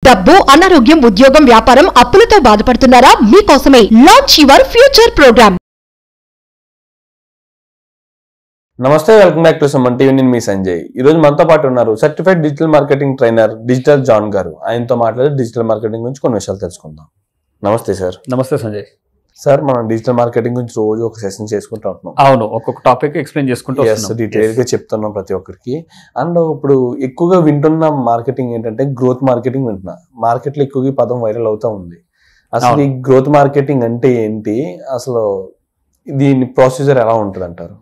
డబ్బు, అనారోగ్యం, ఉద్యోగం, వ్యాపారం, అప్పులతో బాధపడుతున్నారా? మీకోసమే లాంచ్ యువర్ ఫ్యూచర్ ప్రోగ్రామ్. నమస్తే, welcome back to Suman TV. నేను మీ సంజయ్. ఈ రోజు మనతో పాటు ఉన్నారు certified digital marketing trainer digital John గారు. ఆయనతో మాట్లాడి డిజిటల్ మార్కెటింగ్ గురించి కొన్ని విషయాలు తెలుసుకుందాం. నమస్తే సార్. నమస్తే సంజయ్. సార్, మనం డిజిటల్ మార్కెటింగ్ గురించి రోజు ఒక సెషన్ చేసుకుంటూ ఉంటున్నాం. అవును, ఒక్కొక్క టాపిక్ ఎక్స్ప్లెయిన్ చేసుకుంటూ డీటెయిల్ గా చెప్తున్నాం ప్రతి ఒక్కరికి. అండ్ ఇప్పుడు ఎక్కువగా వింటున్న మార్కెటింగ్ ఏంటంటే గ్రోత్ మార్కెటింగ్ వింటున్నా. మార్కెట్ లో ఎక్కువగా ఈ పదం వైరల్ అవుతా ఉంది. అసలు ఈ గ్రోత్ మార్కెటింగ్ అంటే ఏంటి, అసలు దీని ప్రొసీజర్ ఎలా ఉంటుంది అంటారు?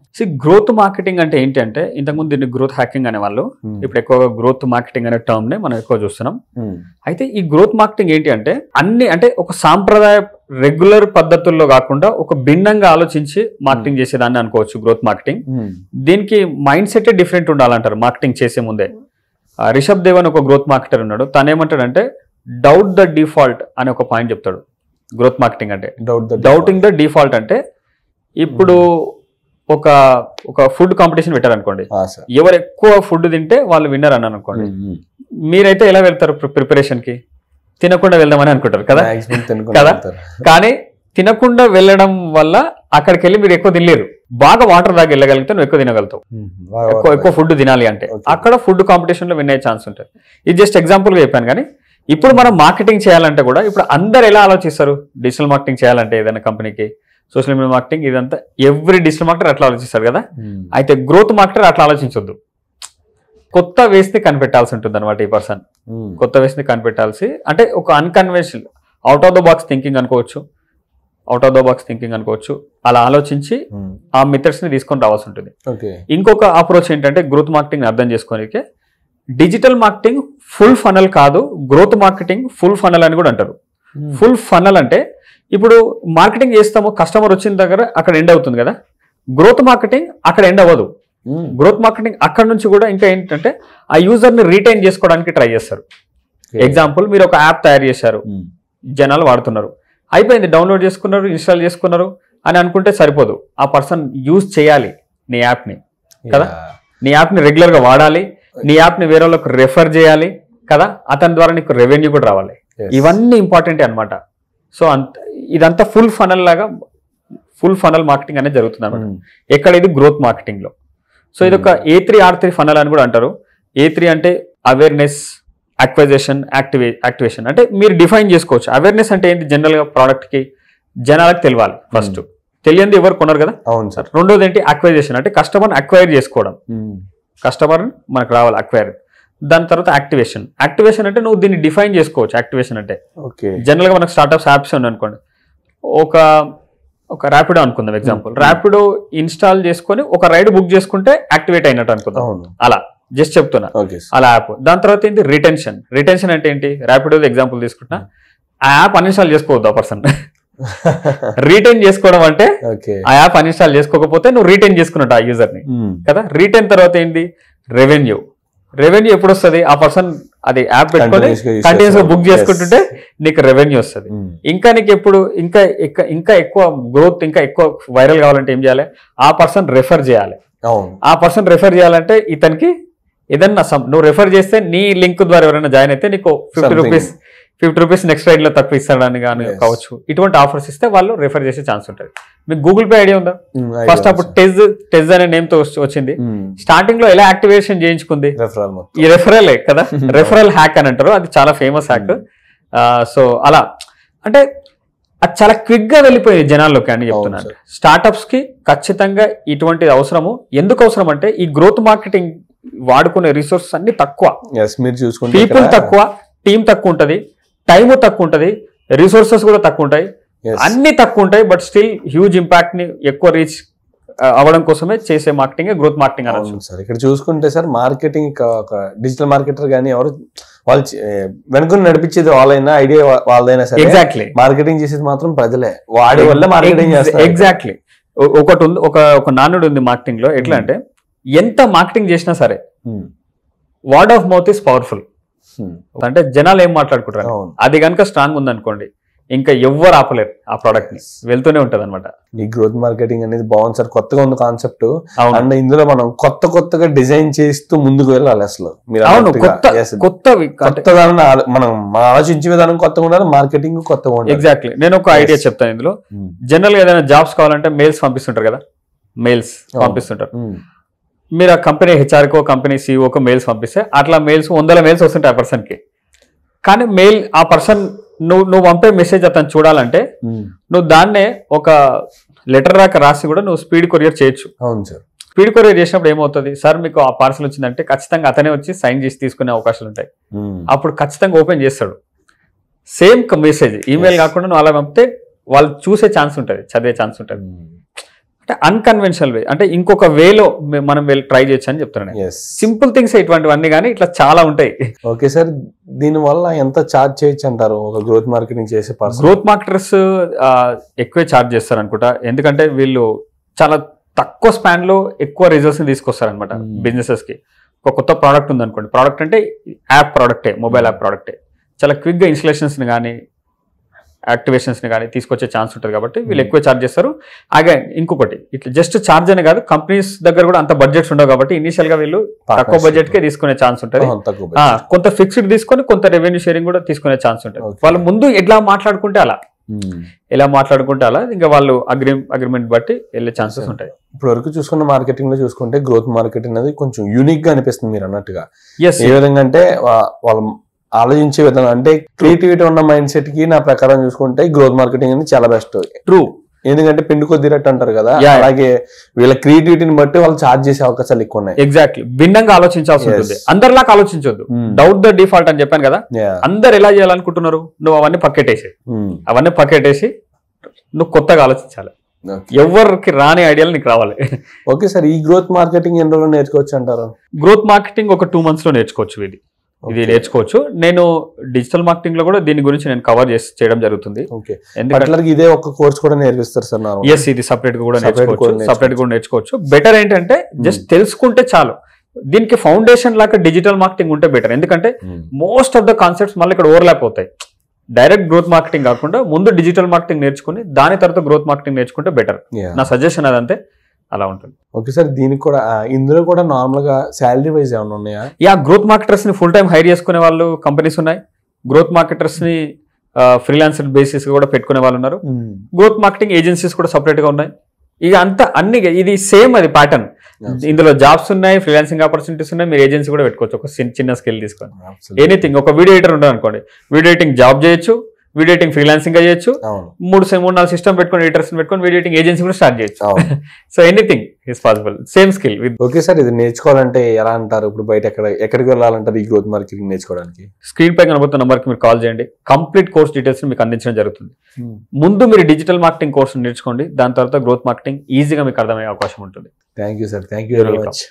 గ్రోత్ మార్కెటింగ్ అంటే ఏంటి అంటే, ఇంతకుముందు దీన్ని గ్రోత్ హ్యాకింగ్ అనేవాళ్ళు, ఇప్పుడు ఎక్కువగా గ్రోత్ మార్కెటింగ్ అనే టర్మ్ నే మనం ఎక్కువ చూస్తున్నాం. అయితే ఈ గ్రోత్ మార్కెటింగ్ ఏంటి అంటే, అన్ని అంటే ఒక సాంప్రదాయ రెగ్యులర్ పద్ధతుల్లో కాకుండా ఒక భిన్నంగా ఆలోచించి మార్కెటింగ్ చేసేదాన్ని అనుకోవచ్చు గ్రోత్ మార్కెటింగ్. దీనికి మైండ్ సెట్ డిఫరెంట్ ఉండాలంటారు మార్కెటింగ్ చేసే ముందే. రిషబ్ దేవ్ అని ఒక గ్రోత్ మార్కెటర్ ఉన్నాడు. తను ఏమంటాడంటే డౌట్ ద డిఫాల్ట్ అనే ఒక పాయింట్ చెప్తాడు. గ్రోత్ మార్కెటింగ్ అంటే డౌటింగ్ ద డిఫాల్ట్ అంటే, ఇప్పుడు ఒక ఫుడ్ కాంపిటీషన్ పెట్టారనుకోండి, ఎవరు ఎక్కువ ఫుడ్ తింటే వాళ్ళు విన్నర్ అని అనుకోండి. మీరైతే ఎలా వెళ్తారు ప్రిపరేషన్ కి? తినకుండా వెళ్దామని అనుకుంటారు కదా కదా. కానీ తినకుండా వెళ్ళడం వల్ల అక్కడికి వెళ్ళి మీరు ఎక్కువ తినలేరు. బాగా వాటర్ దాకా వెళ్ళగలిగితే నువ్వు ఎక్కువ తినగలుగుతావు. ఎక్కువ ఫుడ్ తినాలి అంటే అక్కడ ఫుడ్ కాంపిటీషన్ లో విన్ అయ్యే ఛాన్స్ ఉంటుంది. ఇది జస్ట్ ఎగ్జాంపుల్ గా చెప్పాను. కానీ ఇప్పుడు మనం మార్కెటింగ్ చేయాలంటే కూడా ఇప్పుడు అందరు ఎలా ఆలోచిస్తారు? డిజిటల్ మార్కెటింగ్ చేయాలంటే ఏదైనా కంపెనీకి, సోషల్ మీడియా మార్కెటింగ్, ఇదంతా ఎవ్రీ డిజిటల్ మార్కెటర్ అట్లా ఆలోచిస్తారు కదా. అయితే గ్రోత్ మార్కెటర్ అట్లా ఆలోచించొద్దు. కొత్త వేస్ ని కనిపెట్టాల్సి ఉంటుంది అనమాట. ఈ పర్సన్ కొత్త వేస్ ని కనిపెట్టాల్సి అంటే ఒక unconventional out of the box thinking అనుకోవచ్చు. అలా ఆలోచించి ఆ మెథడ్స్ ని తీసుకొని రావాల్సి ఉంటుంది. ఇంకొక అప్రోచ్ ఏంటంటే గ్రోత్ మార్కెటింగ్ అర్థం చేసుకోనికే, డిజిటల్ మార్కెటింగ్ ఫుల్ ఫనల్ కాదు, గ్రోత్ మార్కెటింగ్ ఫుల్ ఫనల్ అని కూడా అంటారు. ఫుల్ ఫనల్ అంటే ఇప్పుడు మార్కెటింగ్ చేస్తాము, కస్టమర్ వచ్చిన దగ్గర అక్కడ ఎండ్ అవుతుంది కదా. గ్రోత్ మార్కెటింగ్ అక్కడ ఎండ్ అవ్వదు. గ్రోత్ మార్కెటింగ్ అక్కడ నుంచి కూడా ఇంకా ఏంటంటే ఆ యూజర్ ని రీటైన్ చేసుకోవడానికి ట్రై చేస్తారు. ఎగ్జాంపుల్, మీరు ఒక యాప్ తయారు చేశారు, జనాలు వాడుతున్నారు, అయిపోయింది, డౌన్లోడ్ చేసుకున్నారు, ఇన్స్టాల్ చేసుకున్నారు అని అనుకుంటే సరిపోదు. ఆ పర్సన్ యూజ్ చేయాలి నీ యాప్ని కదా. నీ యాప్ని రెగ్యులర్ గా వాడాలి, నీ యాప్ని వేరే వాళ్ళకి రెఫర్ చేయాలి కదా. అతని ద్వారా నీకు రెవెన్యూ కూడా రావాలి. ఇవన్నీ ఇంపార్టెంటే అనమాట. సో ఇదంతా ఫుల్ ఫనల్ లాగా, ఫుల్ ఫనల్ మార్కెటింగ్ అనేది జరుగుతుంది అనమాట. ఎక్కడ ఇది గ్రోత్ మార్కెటింగ్ లో. సో ఇది ఒక A3R3 ఫనల్ అని కూడా అంటారు. A3 అంటే అవేర్నెస్, అక్వైజేషన్, యాక్టివేషన్. అంటే మీరు డిఫైన్ చేసుకోవచ్చు. అవేర్నెస్ అంటే ఏంటి? జనరల్ గా ప్రోడక్ట్ కి జనాలకు తెలియాలి. ఫస్ట్ తెలియంది ఎవరు కొనరు కదా. అవును సార్. రెండోది ఏంటి? అక్వైజేషన్ అంటే కస్టమర్ అక్వైర్ చేసుకోవడం. కస్టమర్ మనకు రావాలి, అక్వైర్. దాని తర్వాత యాక్టివేషన్ అంటే నువ్వు దీన్ని డిఫైన్ చేసుకోవచ్చు. యాక్టివేషన్ అంటే జనరల్ గా మనకు స్టార్ట్అప్స్ యాప్స్ ఉన్నాయి అనుకోండి. ఒక ర్యాపిడో అనుకుందాం ఎగ్జాంపుల్. ర్యాపిడో ఇన్స్టాల్ చేసుకొని ఒక రైడ్ బుక్ చేసుకుంటే యాక్టివేట్ అయినట్టు అనుకుందాం. అలా జస్ట్ చెప్తున్నా, అలా యాప్. దాని తర్వాత ఏంటి? రిటెన్షన్ అంటే ఏంటి? ర్యాపిడో ఎగ్జాంపుల్ తీసుకుంటున్నా, ఆ యాప్ అన్ఇన్స్టాల్ చేసుకోవద్దు ఆ పర్సన్. రీటైన్ చేసుకోవడం అంటే ఆ యాప్ అన్ఇన్స్టాల్ చేసుకోకపోతే నువ్వు రీటైన్ చేసుకున్నట్టు ఆ యూజర్ ని కదా. రీటైన్ తర్వాత ఏంటి? రెవెన్యూ ఎప్పుడు వస్తుంది? ఆ పర్సన్ అది యాప్ పెట్టుకొని కంటిన్యూస్ గా బుక్ చేసుకుంటుంటే నీకు రెవెన్యూ వస్తుంది. ఇంకా నీకు ఎప్పుడు ఇంకా ఎక్కువ గ్రోత్, ఇంకా ఎక్కువ వైరల్ కావాలంటే ఏం చేయాలి? ఆ పర్సన్ రెఫర్ చేయాలి. ఆ పర్సన్ రెఫర్ చేయాలంటే ఇతనికి ఏదన్నా నువ్వు రెఫర్ చేస్తే నీ లింక్ ద్వారా ఎవరైనా జాయిన్ అయితే నీకు 50 రూపీస్ నెక్స్ట్ రైడ్ లో తక్కువ ఇస్తాడని కానీ కావచ్చు. ఇటువంటి ఆఫర్స్ ఇస్తే వాళ్ళు రెఫర్ చేసే ఛాన్స్ ఉంటుంది. మీకు గూగుల్ పే ఐడియా ఉందా? ఫస్ట్ అప్పుడు టెజ్ అనే నేమ్ తో వచ్చింది. స్టార్టింగ్ లో ఎలా యాక్టివేషన్ చేయించుకుంది? ఈ రెఫరల్ కదా. రెఫరల్ హ్యాక్ అని అంటారు. అది చాలా ఫేమస్ హ్యాక్. సో అలా అంటే అది చాలా క్విక్ గా వెళ్ళిపోయింది జనాల్లోకి అని చెప్తున్నాను. స్టార్ట్అప్స్ కి ఖచ్చితంగా ఇటువంటి అవసరము. ఎందుకు అవసరం అంటే ఈ గ్రోత్ మార్కెటింగ్ వాడుకునే రిసోర్సెస్ అన్ని తక్కువ, పీపుల్ తక్కువ, టీం తక్కువ ఉంటది, టైం తక్కువ ఉంటది, రిసోర్సెస్ కూడా తక్కువ ఉంటాయి, అన్ని తక్కువ ఉంటాయి. బట్ స్టిల్ హ్యూజ్ ఇంపాక్ట్ ని ఎక్కువ రీచ్ అవ్వడం కోసమే చేసే మార్కెటింగ్ గ్రోత్ మార్కెటింగ్ అనొచ్చు సార్. ఇక్కడ చూసుకుంటే సార్, మార్కెటింగ్ ఒక డిజిటల్ మార్కెటర్ కానీ ఎవరు వాళ్ళు వెనుకొని నడిపించేది వాళ్ళైనా, ఐడియా వాళ్ళైనా సరే, ఎగ్జాక్ట్లీ మార్కెటింగ్ చేసేది మాత్రం ప్రజలే. వాడి వల్ల మార్కెటింగ్ చేస్తారు. ఎగ్జాక్ట్లీ. ఒకటి ఉంది, ఒక నానుడు ఉంది మార్కెటింగ్ లో. ఎట్లా అంటే ఎంత మార్కెటింగ్ చేసినా సరే word of mouth is powerful. అంటే జనాలు ఏం మాట్లాడుకుంటారు అది కనుక స్ట్రాంగ్ ఉందనుకోండి, ఇంకా ఎవ్వరు ఆపలేరు ఆ ప్రోడక్ట్ ని, వెళ్తూనే ఉంటది అనమాట. ఈ గ్రోత్ మార్కెటింగ్ అనేది బాగుంది సార్, కొత్తగా ఉంది కాన్సెప్ట్. అండ్ ఇందులో మనం కొత్తగా డిజైన్ చేస్తూ ముందుకు వెళ్ళాలి. అసలు కొత్త మనం ఆలోచించే విధానం కొత్తగా ఉండాలి, మార్కెటింగ్ కొత్తగా ఉండాలి. ఎగ్జాక్ట్లీ. నేను ఒక ఐడియా చెప్తాను ఇందులో. జనరల్ గా ఏదైనా జాబ్స్ కావాలంటే మెయిల్స్ పంపిస్తుంటారు కదా, మెయిల్స్ పంపిస్తుంటారు. మీరు ఆ కంపెనీ హెచ్ఆర్కో కంపెనీ సిఇఓకో మెయిల్స్ పంపిస్తే అట్లా మెయిల్స్ 100 మెయిల్స్ వస్తుంటాయి ఆ పర్సన్ కి. కానీ మెయిల్ ఆ పర్సన్ నువ్వు పంపే మెసేజ్ అతను చూడాలంటే నువ్వు దాన్నే ఒక లెటర్ రాక రాసి కూడా నువ్వు స్పీడ్ కొరియర్ చేయొచ్చు. అవును సార్. స్పీడ్ కొరియర్ చేసినప్పుడు ఏమవుతుంది, సార్ మీకు ఆ పార్సల్ వచ్చిందంటే ఖచ్చితంగా అతనే వచ్చి సైన్ చేసి తీసుకునే అవకాశాలు ఉంటాయి. అప్పుడు ఖచ్చితంగా ఓపెన్ చేస్తాడు. సేమ్ మెసేజ్ ఈమెయిల్ కాకుండా నువ్వు అలా పంపితే వాళ్ళు చూసే ఛాన్స్ ఉంటుంది, చదివే ఛాన్స్ ఉంటుంది. అంటే అన్కన్వెన్షనల్ వే, అంటే ఇంకొక వేలో మనం ట్రై చేయొచ్చు అని చెప్తున్నాను. సింపుల్ థింగ్స్ ఇటువంటివన్నీ, కానీ ఇట్లా చాలా ఉంటాయి. ఓకే సార్, దీని వల్ల ఎంత చార్జ్ చేయొచ్చు అంటారు ఒక గ్రోత్ మార్కెటింగ్ చేసే పర్సన్? గ్రోత్ మార్కెటర్స్ ఎక్కువే చార్జ్ చేస్తారు అనుకుంటా, ఎందుకంటే వీళ్ళు చాలా తక్కువ స్పాన్ లో ఎక్కువ రిజల్ట్స్ ని తీసుకొస్తారు అనమాట బిజినెసెస్ కి. ఒక కొత్త ప్రోడక్ట్ ఉంది అనుకోండి, ప్రోడక్ట్ అంటే యాప్ ప్రోడక్టే, మొబైల్ యాప్ ప్రోడక్టే, చాలా క్విక్ గా ఇన్స్టలేషన్స్ ని కానీ యాక్టివేషన్స్ ని కానీ తీసుకొచ్చే ఛాన్స్ ఉంటుంది కాబట్టి వీళ్ళు ఎక్కువ ఛార్జ్ చేస్తారు. అగైన్ ఇంకొకటి, ఇట్లా జస్ట్ ఛార్జ్ అనే కాదు, కంపెనీస్ దగ్గర కూడా అంత బడ్జెట్స్ ఉండవు కాబట్టి ఇనిషియల్ గా వీళ్ళు తక్కువ బడ్జెట్ కే తీసుకునే ఛాన్స్ ఉంటుంది. కొంత ఫిక్స్డ్ తీసుకొని కొంత రెవెన్యూ షేరింగ్ కూడా తీసుకునే ఛాన్స్ ఉంటుంది. వాళ్ళు ముందు ఎట్లా మాట్లాడుకుంటే అలా, ఎలా మాట్లాడుకుంటే అలా ఇంకా వాళ్ళు అగ్రిమెంట్ బట్టి వెళ్ళే ఛాన్సెస్ ఉంటాయి. ఇప్పుడు వరకు చూసుకున్న మార్కెటింగ్ లో చూసుకుంటే గ్రోత్ మార్కెటింగ్ అనేది కొంచెం యూనిక్ గా అనిపిస్తుంది మీరు అన్నట్టుగా. ఏ విధంగా అంటే వాళ్ళ ఆలోచించే విధానం, అంటే క్రియేటివిటీ ఉన్న మైండ్ సెట్ కి నా ప్రకారం చూసుకుంటే గ్రోత్ మార్కెటింగ్ అనేది చాలా బెస్ట్. ట్రూ. ఎందుకంటే పిండి కొద్దిరట్టు అంటారు కదా, అలాగే వీళ్ళ క్రియేటివిటీని బట్టి వాళ్ళు చార్జ్ చేసే అవకాశాలు ఎక్కువ ఉన్నాయి. ఎగ్జాక్ట్లీ. భిన్నంగా ఆలోచించాల్సి ఉంటుంది, అందరిలాగా ఆలోచించొద్దు. డౌట్ ద డిఫాల్ట్ అని చెప్పాను కదా, అందరు ఎలా చేయాలనుకుంటున్నారు, నువ్వు అవన్నీ పక్కెట్టేసి నువ్వు కొత్తగా ఆలోచించాలి. ఎవరికి రాని ఐడియాలు నీకు రావాలి. ఓకే సార్, ఈ గ్రోత్ మార్కెటింగ్ ఎన్ని రోజులు నేర్చుకోవచ్చు అంటారు? గ్రోత్ మార్కెటింగ్ ఒక 2 months లో నేర్చుకోవచ్చు. ఇది నేర్చుకోవచ్చు. నేను డిజిటల్ మార్కెటింగ్ లో కూడా దీని గురించి నేను కవర్ చేయడం జరుగుతుంది. ఇదే ఒక కోర్స్ కూడా నేర్పిస్తారు సార్? ఎస్, ఇది సపరేట్ గా కూడా నేర్చుకోవచ్చు. బెటర్ ఏంటంటే జస్ట్ తెలుసుకుంటే చాలు. దీనికి ఫౌండేషన్ లాగా డిజిటల్ మార్కెటింగ్ ఉంటే బెటర్, ఎందుకంటే మోస్ట్ ఆఫ్ ద కాన్సెప్ట్స్ మళ్ళీ ఇక్కడ ఓవర్లాప్ అవుతాయి. డైరెక్ట్ గ్రోత్ మార్కెటింగ్ కాకుండా ముందు డిజిటల్ మార్కెటింగ్ నేర్చుకుని దాని తర్వాత గ్రోత్ మార్కెటింగ్ నేర్చుకుంటే బెటర్. నా సజెషన్ అదంతే, అలా ఉంటుంది. ఓకే సార్, దీనికి కూడా ఇందులో కూడా నార్మల్ గా శాలరీ వైజ్ ఏమైనా ఉన్నాయా? గ్రోత్ మార్కెటర్స్ ని ఫుల్ టైం హైర్ చేసుకునే వాళ్ళు కంపెనీస్ ఉన్నాయి. గ్రోత్ మార్కెటర్స్ ని ఫ్రీలాన్సర్ బేసిస్ కూడా పెట్టుకునే వాళ్ళు ఉన్నారు. గ్రోత్ మార్కెటింగ్ ఏజెన్సీస్ కూడా సపరేట్ గా ఉన్నాయి. ఇక అంతా అన్ని ఇది సేమ్, అది ప్యాటర్న్. ఇందులో జాబ్స్ ఉన్నాయి, ఫ్రీలాన్సింగ్ ఆపర్చునిటీస్ ఉన్నాయి, మీరు ఏజెన్సీ కూడా పెట్టుకోవచ్చు ఒక చిన్న స్కిల్ తీసుకొని. ఎనీథింగ్, ఒక వీడియో ఎడిటర్ ఉంటారు అనుకోండి, వీడియో ఎడిటింగ్ జాబ్ చేయొచ్చు, వీడియో ఎడిటింగ్ ఫ్రీలాన్సింగ్ చేయొచ్చు, 3-4 సిస్టమ్ పెట్టుకొని ఎడిటర్స్ పెట్టుకొని వీడియో ఎడిటింగ్ ఏజెన్సీ కూడా స్టార్ట్ చేయొచ్చు. So anything is possible, same skill. Okay sir, ఇది నేర్చుకోవాలంటే ఎలా అంటారు? ఇప్పుడు బయట ఎక్కడికి వెళ్ళాలంటారు ఈ గ్రోత్ మార్కెటింగ్ నేర్చుకోవడానికి? స్క్రీన్ పై కనబడుతున్న నంబర్ కి మీరు కాల్ చేయండి, కంప్లీట్ కోర్స్ డీటెయిల్స్ మీకు అందించడం జరుగుతుంది. ముందు మీరు డిజిటల్ మార్కెటింగ్ కోర్స్ నేర్చుకోండి, దాని తర్వాత గ్రోత్ మార్కెటింగ్ ఈజీగా మీకు అర్థమయ్యే అవకాశం ఉంటుంది. Thank you sir, thank you very much.